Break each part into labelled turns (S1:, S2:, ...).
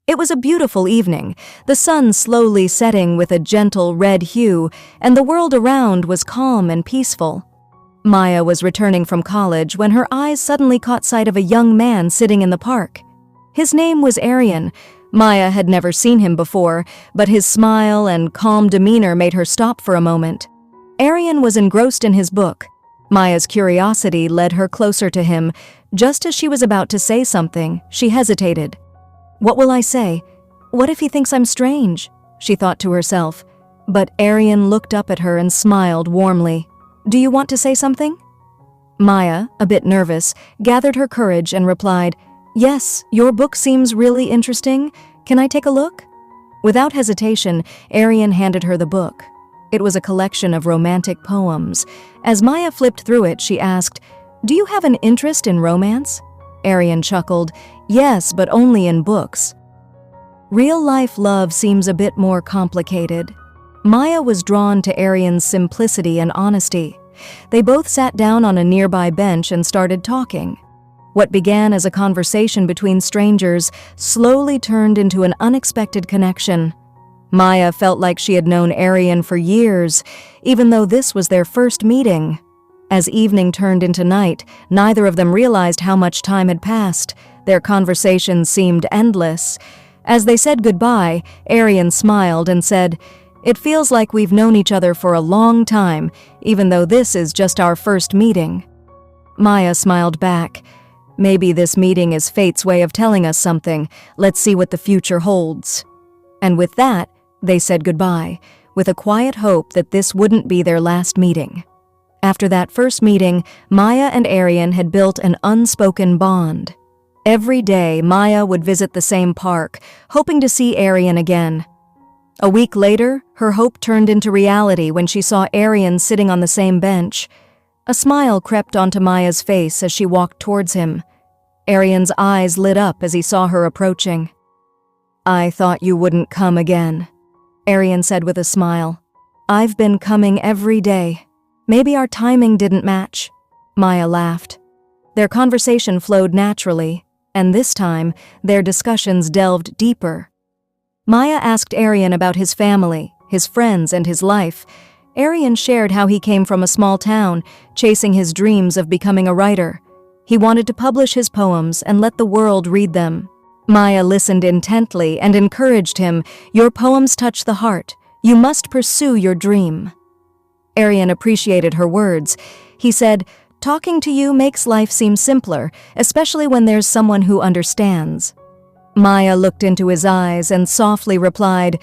S1: It was a beautiful evening, the sun slowly setting with a gentle red hue, and the world around was calm and peaceful. Maya was returning from college when her eyes suddenly caught sight of a young man sitting in the park. His name was Aryan. Maya had never seen him before, but his smile and calm demeanor made her stop for a moment. Aryan was engrossed in his book. Maya's curiosity led her closer to him. Just as she was about to say something, she hesitated. "What will I say? What if he thinks I'm strange?" she thought to herself. But Aryan looked up at her and smiled warmly. "Do you want to say something?" Maya, a bit nervous, gathered her courage and replied, "Yes, your book seems really interesting. Can I take a look?" Without hesitation, Aryan handed her the book. It was a collection of romantic poems. As Maya flipped through it, she asked, "Do you have an interest in romance?" Aryan chuckled, "Yes, but only in books." Real-life love seems a bit more complicated. Maya was drawn to Aryan's simplicity and honesty. They both sat down on a nearby bench and started talking. What began as a conversation between strangers slowly turned into an unexpected connection. Maya felt like she had known Aryan for years, even though this was their first meeting. As evening turned into night, neither of them realized how much time had passed. Their conversation seemed endless. As they said goodbye, Aryan smiled and said, "It feels like we've known each other for a long time, even though this is just our first meeting." Maya smiled back. "Maybe this meeting is fate's way of telling us something. Let's see what the future holds." And with that, they said goodbye, with a quiet hope that this wouldn't be their last meeting. After that first meeting, Maya and Aryan had built an unspoken bond. Every day, Maya would visit the same park, hoping to see Aryan again. A week later, her hope turned into reality when she saw Aryan sitting on the same bench. A smile crept onto Maya's face as she walked towards him. Aryan's eyes lit up as he saw her approaching. "I thought you wouldn't come again," Aryan said with a smile. "I've been coming every day. Maybe our timing didn't match." Maya laughed. Their conversation flowed naturally, and this time, their discussions delved deeper. Maya asked Aryan about his family, his friends, and his life. Aryan shared how he came from a small town, chasing his dreams of becoming a writer. He wanted to publish his poems and let the world read them. Maya listened intently and encouraged him, "Your poems touch the heart. You must pursue your dream." Aryan appreciated her words. He said, "Talking to you makes life seem simpler, especially when there's someone who understands." Maya looked into his eyes and softly replied,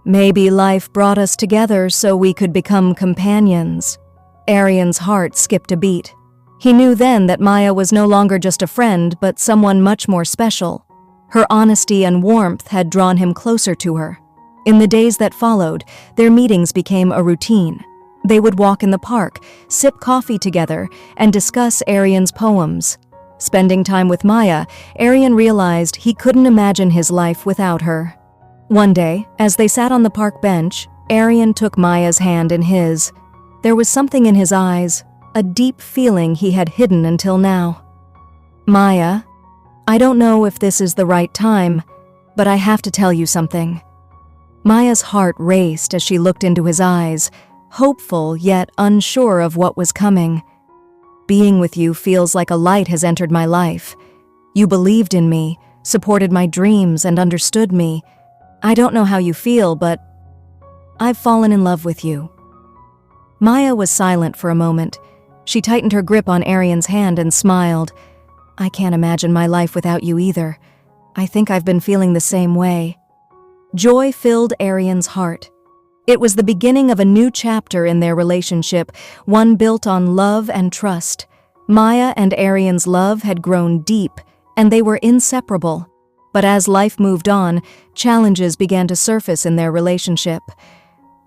S1: "Maybe life brought us together so we could become companions." Aryan's heart skipped a beat. He knew then that Maya was no longer just a friend, but someone much more special. Her honesty and warmth had drawn him closer to her. In the days that followed, their meetings became a routine. They would walk in the park, sip coffee together, and discuss Aryan's poems. Spending time with Maya, Aryan realized he couldn't imagine his life without her. One day, as they sat on the park bench, Aryan took Maya's hand in his. There was something in his eyes, a deep feeling he had hidden until now. "Maya, I don't know if this is the right time, but I have to tell you something." Maya's heart raced as she looked into his eyes, hopeful yet unsure of what was coming. "Being with you feels like a light has entered my life. You believed in me, supported my dreams, and understood me. I don't know how you feel, but I've fallen in love with you." Maya was silent for a moment. She tightened her grip on Aryan's hand and smiled. "I can't imagine my life without you either. I think I've been feeling the same way." Joy filled Aryan's heart. It was the beginning of a new chapter in their relationship, one built on love and trust. Maya and Aryan's love had grown deep, and they were inseparable. But as life moved on, challenges began to surface in their relationship.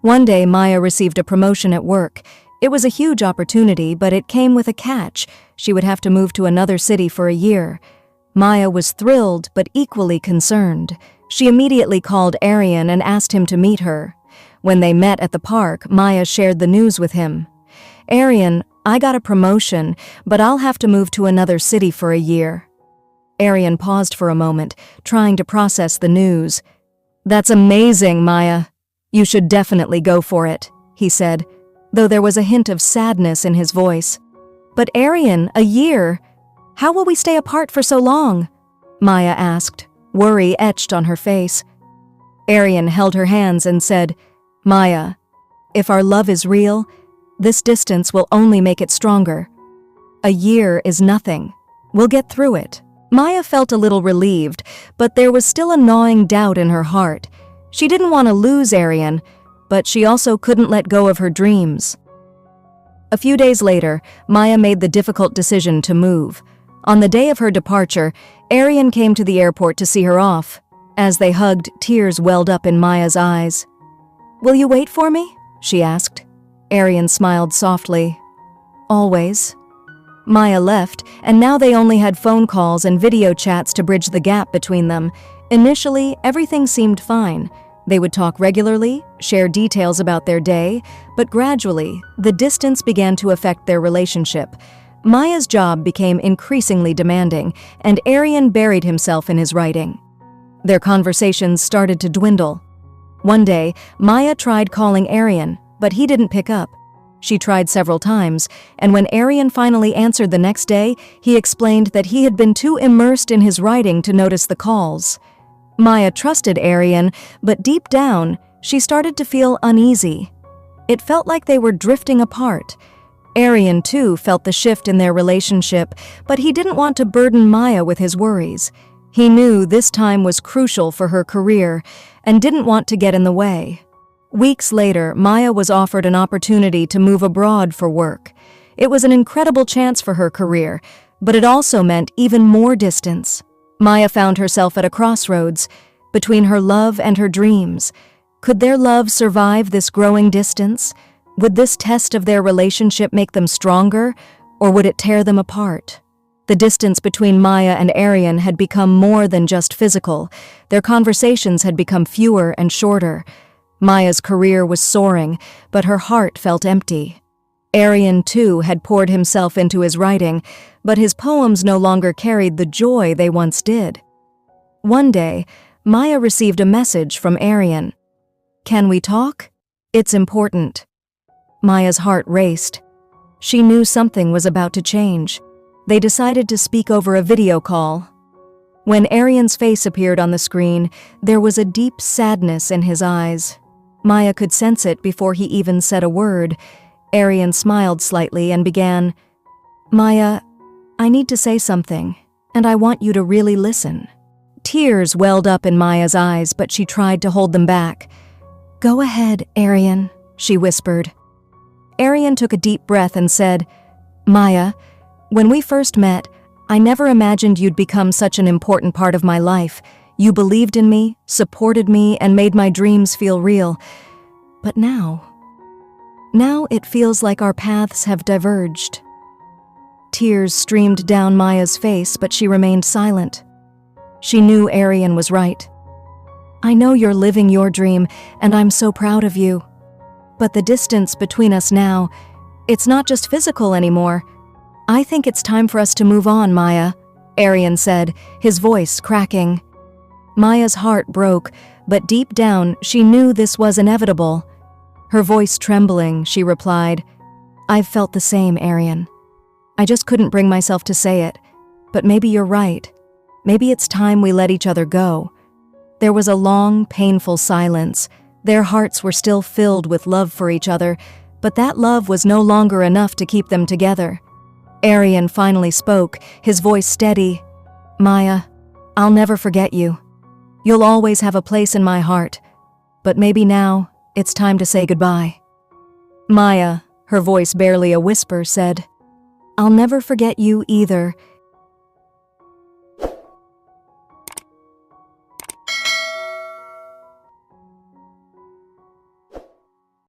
S1: One day, Maya received a promotion at work. It was a huge opportunity, but it came with a catch. She would have to move to another city for a year. Maya was thrilled, but equally concerned. She immediately called Aryan and asked him to meet her. When they met at the park, Maya shared the news with him. "Aryan, I got a promotion, but I'll have to move to another city for a year." Aryan paused for a moment, trying to process the news. "That's amazing, Maya. You should definitely go for it," he said, though there was a hint of sadness in his voice. "But Aryan, a year? How will we stay apart for so long?" Maya asked, worry etched on her face. Aryan held her hands and said, "Maya, if our love is real, this distance will only make it stronger. A year is nothing. We'll get through it." Maya felt a little relieved, but there was still a gnawing doubt in her heart. She didn't want to lose Aryan, but she also couldn't let go of her dreams. A few days later, Maya made the difficult decision to move. On the day of her departure, Aryan came to the airport to see her off. As they hugged, tears welled up in Maya's eyes. "Will you wait for me?" she asked. Aryan smiled softly. "Always." Maya left, and now they only had phone calls and video chats to bridge the gap between them. Initially, everything seemed fine. They would talk regularly, share details about their day, but gradually, the distance began to affect their relationship. Maya's job became increasingly demanding, and Aryan buried himself in his writing. Their conversations started to dwindle. One day, Maya tried calling Aryan, but he didn't pick up. She tried several times, and when Aryan finally answered the next day, he explained that he had been too immersed in his writing to notice the calls. Maya trusted Aryan, but deep down, she started to feel uneasy. It felt like they were drifting apart. Aryan, too, felt the shift in their relationship, but he didn't want to burden Maya with his worries. He knew this time was crucial for her career and didn't want to get in the way. Weeks later, Maya was offered an opportunity to move abroad for work. It was an incredible chance for her career, but it also meant even more distance. Maya found herself at a crossroads between her love and her dreams. Could their love survive this growing distance? Would this test of their relationship make them stronger, or would it tear them apart? The distance between Maya and Aryan had become more than just physical. Their conversations had become fewer and shorter. Maya's career was soaring, but her heart felt empty. Aryan, too, had poured himself into his writing, but his poems no longer carried the joy they once did. One day, Maya received a message from Aryan. "Can we talk? It's important." Maya's heart raced. She knew something was about to change. They decided to speak over a video call. When Aryan's face appeared on the screen, there was a deep sadness in his eyes. Maya could sense it before he even said a word. Aryan smiled slightly and began, "Maya, I need to say something, and I want you to really listen." Tears welled up in Maya's eyes, but she tried to hold them back. "Go ahead, Aryan," she whispered. Aryan took a deep breath and said, "Maya, when we first met, I never imagined you'd become such an important part of my life. You believed in me, supported me, and made my dreams feel real. But now it feels like our paths have diverged." Tears streamed down Maya's face, but she remained silent. She knew Aryan was right. "I know you're living your dream, and I'm so proud of you. But the distance between us now, it's not just physical anymore. I think it's time for us to move on, Maya," Aryan said, his voice cracking. Maya's heart broke, but deep down she knew this was inevitable. Her voice trembling, she replied, "I've felt the same, Aryan. I just couldn't bring myself to say it, but maybe you're right. Maybe it's time we let each other go." There was a long, painful silence. Their hearts were still filled with love for each other, but that love was no longer enough to keep them together. Aryan finally spoke, his voice steady. "Maya, I'll never forget you. You'll always have a place in my heart, but maybe now it's time to say goodbye." Maya, her voice barely a whisper, said, "I'll never forget you either.